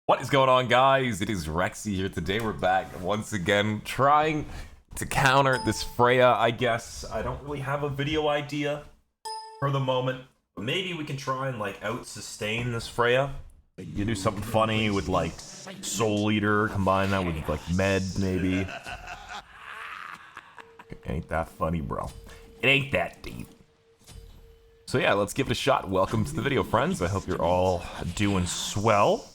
What is going on, guys? It is Rexsi here. Today we're back once again trying to counter this FREYA, I guess. I don't really have a video idea for the moment, but maybe we can try and like out-sustain this FREYA. You do something funny with like Soul Eater, combine that with like Med maybe. It ain't that funny, bro. It ain't that deep. So yeah, let's give it a shot. Welcome to the video, friends. I hope you're all doing swell.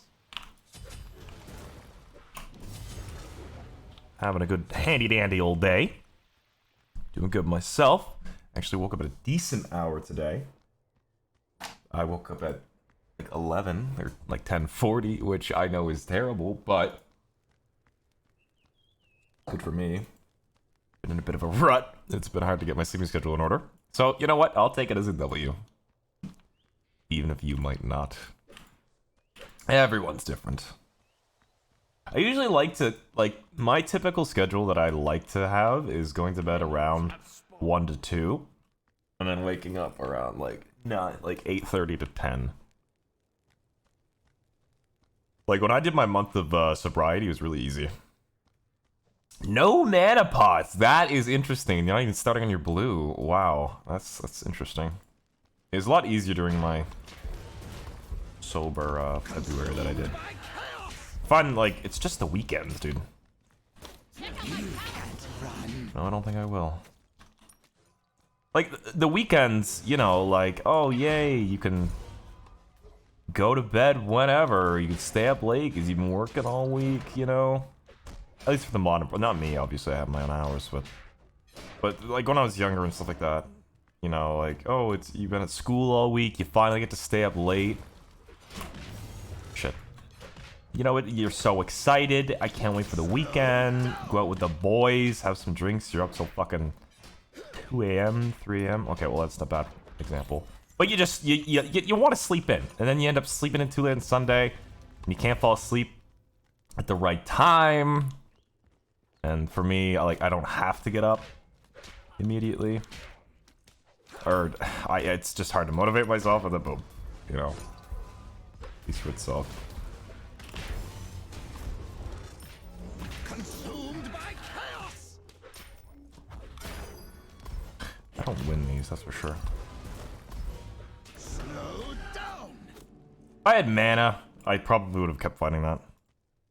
Having a good handy-dandy old day. Doing good myself. Actually woke up at a decent hour today. I woke up at like 11 or like 10:40, which I know is terrible, but good for me. Been in a bit of a rut. It's been hard to get my sleeping schedule in order. So, you know what? I'll take it as a W. Even if you might not. Everyone's different. I usually like to, like, my typical schedule that I like to have is going to bed around 1 to 2. And then waking up around, like, 8:30 to 10. Like, when I did my month of sobriety, it was really easy. No mana pots! That is interesting. You're not even starting on your blue. Wow, that's interesting. It was a lot easier during my sober February that I did. Fun, like, it's just the weekends, dude. No, I don't think I will. Like, the weekends, you know, like, oh, yay, you can go to bed whenever. You can stay up late because you've been working all week, you know? At least for the modern, not me, obviously, I have my own hours, but like, when I was younger and stuff like that, you know, like, oh, you've been at school all week, you finally get to stay up late. Shit. You know what? You're so excited. I can't wait for the weekend. Go out with the boys, have some drinks. You're up till fucking 2 a.m., 3 a.m. Okay, well, that's not a bad example. But you want to sleep in, and then you end up sleeping in too late on Sunday, and you can't fall asleep at the right time. And for me, I don't have to get up immediately, or it's just hard to motivate myself, and then boom, you know, speaks for itself. I don't win these, that's for sure. Slow down. If I had mana, I probably would have kept fighting that.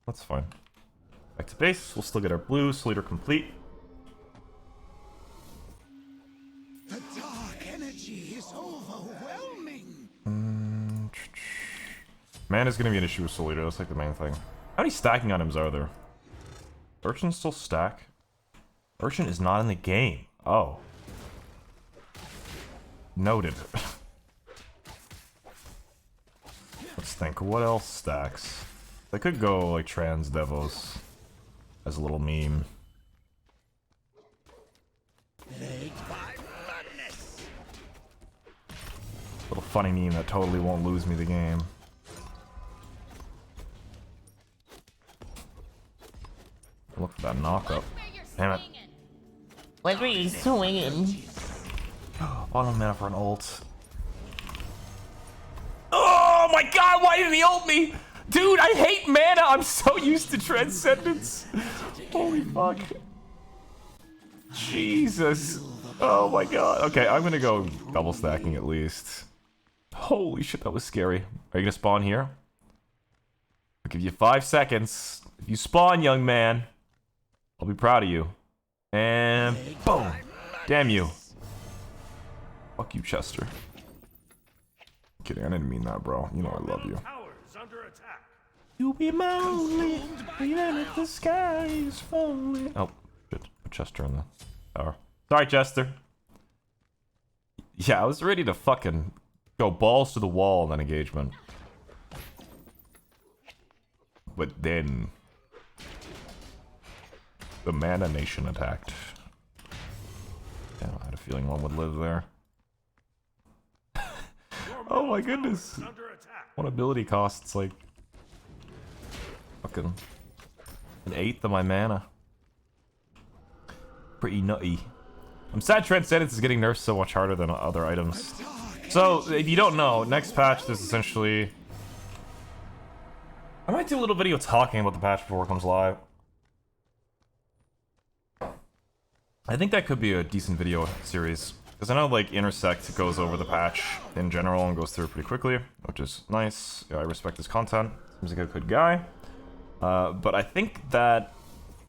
That's fine. Back to base, we'll still get our blue, Soul Eater complete. The dark energy is overwhelming. Mana's gonna be an issue with Soul Eater, that's like the main thing. How many stacking items are there? Urchin still stack? Urchin is not in the game. Oh. Noted. Let's think, what else stacks? They could go like Trans Devos as a little meme. Little funny meme that totally won't lose me the game. Look for that knock-up. Damn it. What were you swinging? Bottom mana for an ult. Oh my god, why didn't he ult me? Dude, I hate mana. I'm so used to Transcendence. Holy fuck. Jesus. Oh my god. Okay, I'm gonna go double stacking at least. Holy shit, that was scary. Are you gonna spawn here? I'll give you 5 seconds. If you spawn, young man, I'll be proud of you. And boom. Damn you. Fuck you, Chester. Kidding, I didn't mean that, bro. You know I love you. You be my only, even if the sky is falling. Oh, shit. Put Chester in the tower. Sorry, Chester. Yeah, I was ready to fucking go balls to the wall in that engagement. But then the Mana Nation attacked. Yeah, I had a feeling one would live there. Oh my goodness. One ability costs like fucking an eighth of my mana. Pretty nutty. I'm sad Transcendence is getting nerfed so much harder than other items. So, if you don't know, next patch there's essentially I might do a little video talking about the patch before it comes live. I think that could be a decent video series. Because I know, like, Intersect goes over the patch in general and goes through it pretty quickly, which is nice. Yeah, I respect his content. Seems like a good guy. But I think that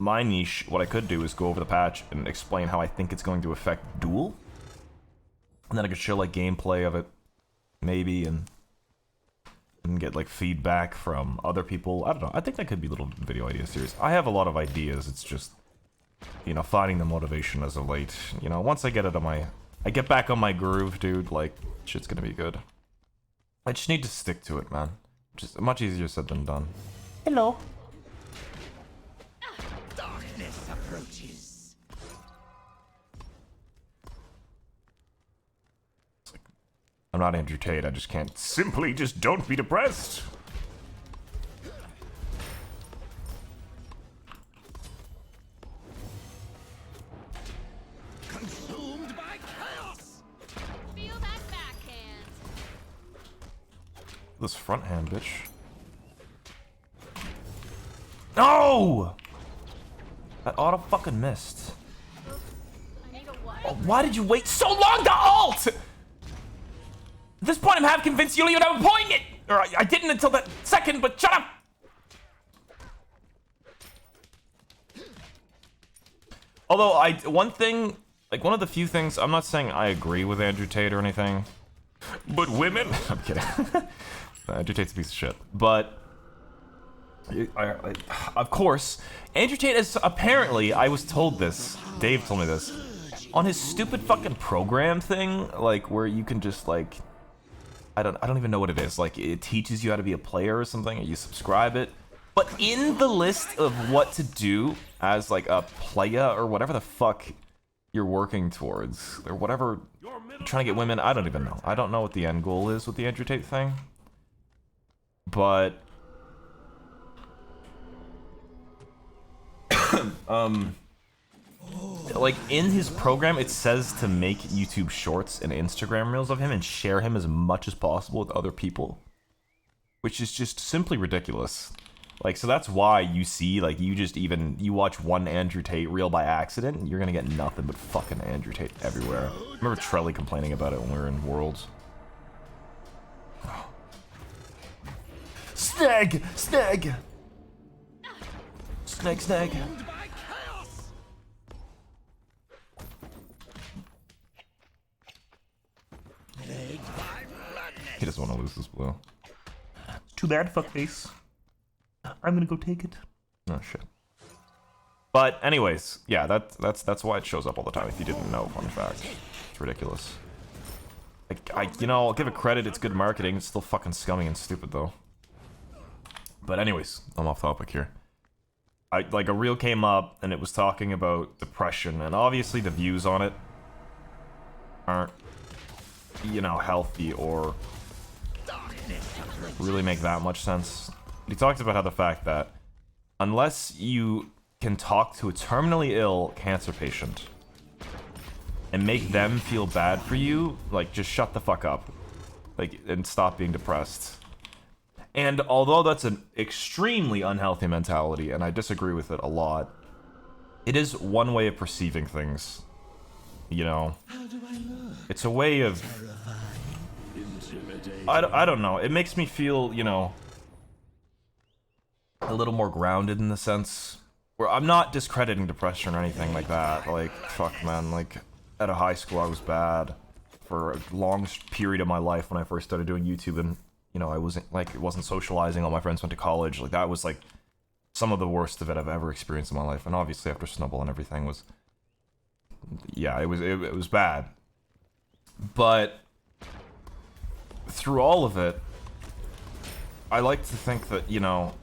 my niche, what I could do is go over the patch and explain how I think it's going to affect Duel. And then I could show, like, gameplay of it, maybe, and get, like, feedback from other people. I don't know. I think that could be a little video idea series. I have a lot of ideas. It's just, you know, finding the motivation as of late. You know, once I get I get back on my groove, dude, like, shit's gonna be good. I just need to stick to it, man. Just much easier said than done. Hello. Darkness approaches. It's like, I'm not Andrew Tate, I just can't. Simply just don't be depressed. Consumed by chaos. Feel that backhand. This front hand, bitch. No! That auto fucking missed. I need a what? Oh, why did you wait so long to ult? At this point, I'm half convinced you don't even have a point yet. Or I didn't until that second, but shut up! Although, one thing, like one of the few things, I'm not saying I agree with Andrew Tate or anything, but women, I'm kidding. Andrew Tate's a piece of shit, but of course, Andrew Tate is apparently, I was told this, Dave told me this, on his stupid fucking program thing, like where you can just like, I don't even know what it is, like it teaches you how to be a player or something, and you subscribe it. But in the list of what to do as like a playa or whatever the fuck you're working towards, or whatever, trying to get women, I don't even know. I don't know what the end goal is with the Andrew Tate thing. But like in his program it says to make YouTube shorts and Instagram reels of him and share him as much as possible with other people, which is just simply ridiculous. Like, so that's why you see, like, you watch one Andrew Tate reel by accident, and you're gonna get nothing but fucking Andrew Tate everywhere. I remember Trelly complaining about it when we were in Worlds. Snag! Snag! Snag, snag. Consumed by chaos. Plagued by bloodness. He doesn't want to lose this blue. Too bad, fuckface. I'm gonna go take it. Oh shit. But anyways, yeah, that's why it shows up all the time. If you didn't know, fun fact. It's ridiculous. You know, I'll give it credit. It's good marketing. It's still fucking scummy and stupid though. But anyways, I'm off topic here. Like a reel came up and it was talking about depression, and obviously the views on it aren't, you know, healthy or really make that much sense. He talked about how the fact that unless you can talk to a terminally ill cancer patient and make them feel bad for you, like, just shut the fuck up, like, and stop being depressed. And although that's an extremely unhealthy mentality, and I disagree with it a lot, it is one way of perceiving things, you know? It's a way of... I don't know, it makes me feel, you know, a little more grounded in the sense where I'm not discrediting depression or anything like that. Like, fuck, man, like, at a high school I was bad for a long period of my life when I first started doing YouTube, and, you know, I wasn't socializing, all my friends went to college, like, that was, like, some of the worst of it I've ever experienced in my life, and obviously after Snubble and everything was, yeah, it was bad. But through all of it, I like to think that, you know,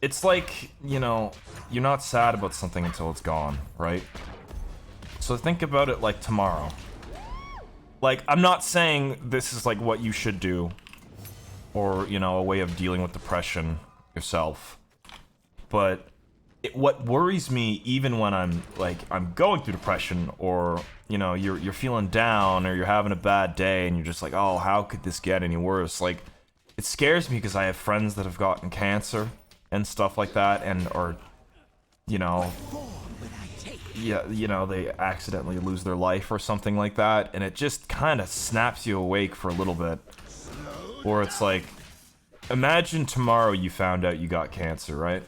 it's like, you know, you're not sad about something until it's gone, right? So think about it like tomorrow. Like, I'm not saying this is like what you should do, or, you know, a way of dealing with depression yourself, but what worries me, even when I'm going through depression, or, you know, you're feeling down, or you're having a bad day and you're just like, oh, how could this get any worse? Like, it scares me because I have friends that have gotten cancer and stuff like that, and or, you know, yeah, you know, they accidentally lose their life or something like that, and it just kind of snaps you awake for a little bit. Or it's like, imagine tomorrow you found out you got cancer, right?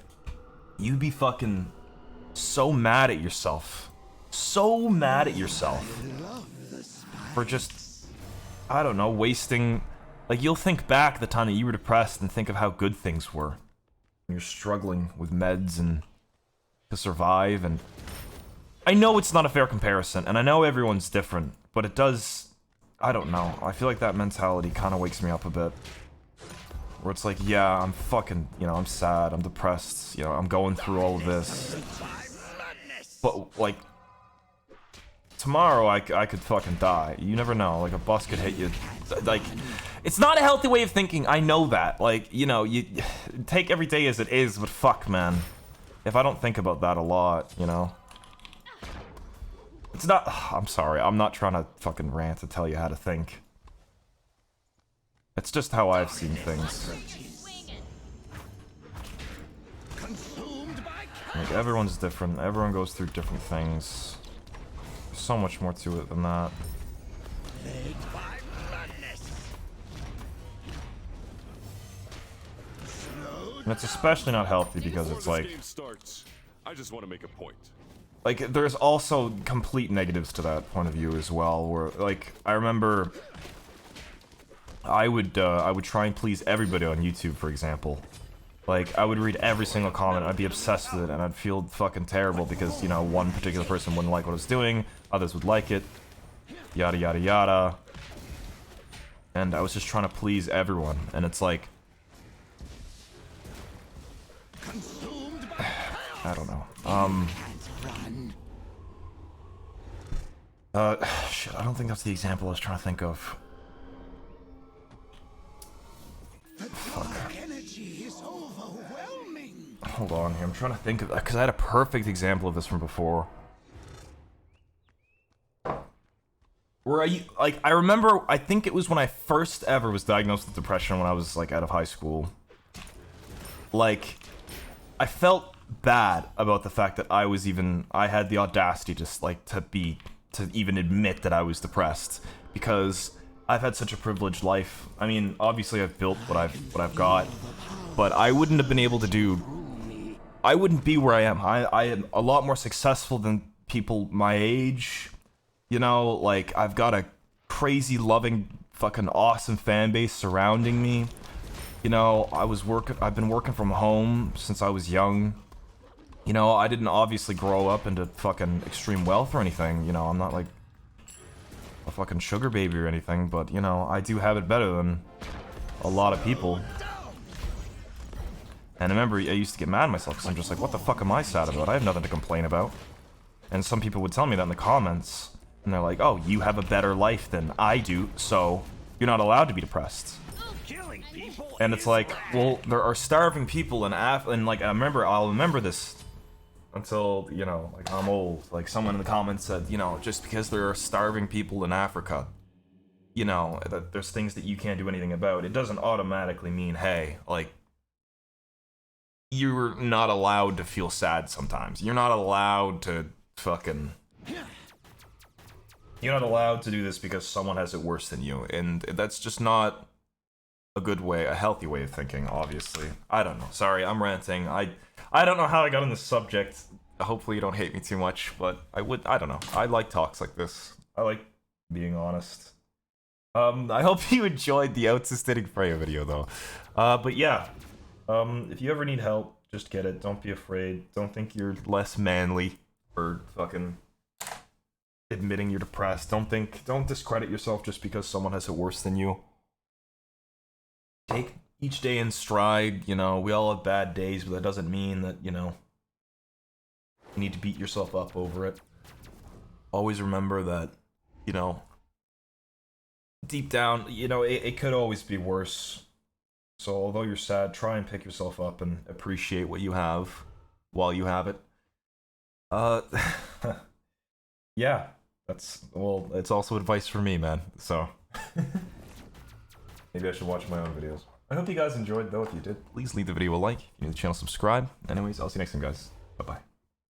You'd be fucking so mad at yourself. So mad at yourself. For just, I don't know, wasting... Like, you'll think back the time that you were depressed and think of how good things were. You're struggling with meds and to survive, and... I know it's not a fair comparison, and I know everyone's different, but it does... I don't know. I feel like that mentality kind of wakes me up a bit. Where it's like, yeah, I'm fucking, you know, I'm sad, I'm depressed, you know, I'm going through all of this. But, like, tomorrow I could fucking die. You never know, like, a bus could hit you. Like, it's not a healthy way of thinking, I know that. Like, you know, you take every day as it is, but fuck, man. If I don't think about that a lot, you know. It's not... I'm sorry, I'm not trying to fucking rant to tell you how to think. It's just how I've seen things. Like, everyone's different, everyone goes through different things. There's so much more to it than that. And it's especially not healthy because it's like... I just want to make a point. Like, there's also complete negatives to that point of view as well, where, like, I remember... I would try and please everybody on YouTube, for example. Like, I would read every single comment, I'd be obsessed with it, and I'd feel fucking terrible because, you know, one particular person wouldn't like what I was doing, others would like it, yada yada yada. And I was just trying to please everyone, and it's like... I don't know. Shit, I don't think that's the example I was trying to think of. Fuck. Hold on here, I'm trying to think of that, because I had a perfect example of this from before. Where I remember, I think it was when I first ever was diagnosed with depression when I was, like, out of high school. Like, I felt bad about the fact that I had the audacity just, like, to even admit that I was depressed. Because I've had such a privileged life. I mean, obviously I've built what I've got, but I wouldn't have been able to do... I wouldn't be where I am. I am a lot more successful than people my age. You know, like, I've got a crazy, loving, fucking awesome fan base surrounding me. You know, I've been working from home since I was young. You know, I didn't obviously grow up into fucking extreme wealth or anything. You know, I'm not like a fucking sugar baby or anything, but, you know, I do have it better than a lot of people. And I remember I used to get mad at myself because I'm just like, what the fuck am I sad about? I have nothing to complain about. And some people would tell me that in the comments, and they're like, oh, you have a better life than I do, so you're not allowed to be depressed. And it's like, well, there are starving people in and like, I'll remember this until, you know, like, I'm old. Like, someone in the comments said, you know, just because there are starving people in Africa, you know, that there's things that you can't do anything about, it doesn't automatically mean, hey, like, you're not allowed to feel sad sometimes. You're not allowed to fucking... You're not allowed to do this because someone has it worse than you, and that's just not a good way, a healthy way of thinking, obviously. I don't know. Sorry, I'm ranting. I don't know how I got on this subject. Hopefully you don't hate me too much, but I don't know. I like talks like this. I like being honest. I hope you enjoyed the Outsystetic FREYA video, though. But yeah, if you ever need help, just get it. Don't be afraid. Don't think you're less manly for fucking admitting you're depressed. Don't discredit yourself just because someone has it worse than you. Take each day in stride, you know, we all have bad days, but that doesn't mean that, you know, you need to beat yourself up over it. Always remember that, you know, deep down, you know, it could always be worse. So although you're sad, try and pick yourself up and appreciate what you have while you have it. Yeah, well, it's also advice for me, man, so. Maybe I should watch my own videos. I hope you guys enjoyed, though. If you did, please leave the video a like. If you're new to the channel, subscribe. Anyways, I'll see you next time, guys. Bye-bye.